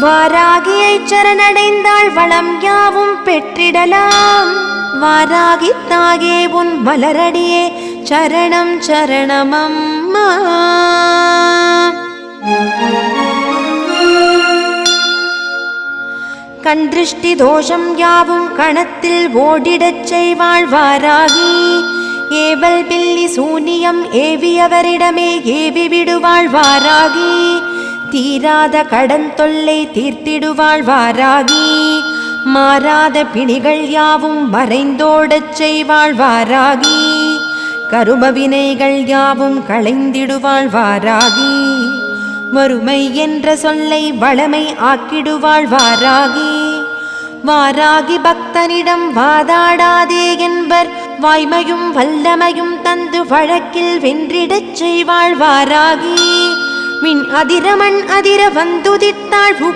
வாராகியை சரணடைந்தாள் வளம் யாவும் பெற்றிடலாம். வாராகி தாயே உன் மலரடியே சரணம் சரணமம்மா. கண்திருஷ்டி தோஷம் யாவும் கணத்தில் ஓடிடச் செய்வாள் வாராகி. ஏவல் பில்லி சூனியம் ஏவியவரிடமே ஏவி விடுவாள் வாராகி. தீராத கடன் தொல்லை தீர்த்திடுவாள் வாராகி. மாறாத பிணிகள் யாவும் மறைந்தோடச் செய்வாள் வாராகி. கரும வினைகள் யாவும் களைந்திடுவாள் வாராகி. வறுமை என்ற சொல்லை வளமை ஆக்கிடுவாள் வாராகி. வாராகி பக்தனிடம் வாதாடாதே என்பர். வாய்மையும் வல்லமையும் தந்து வழக்கில் வென்றிடச் செய்வாள் வாராகி. மின் அதிர மண் அதிர வந்துதித்தாள்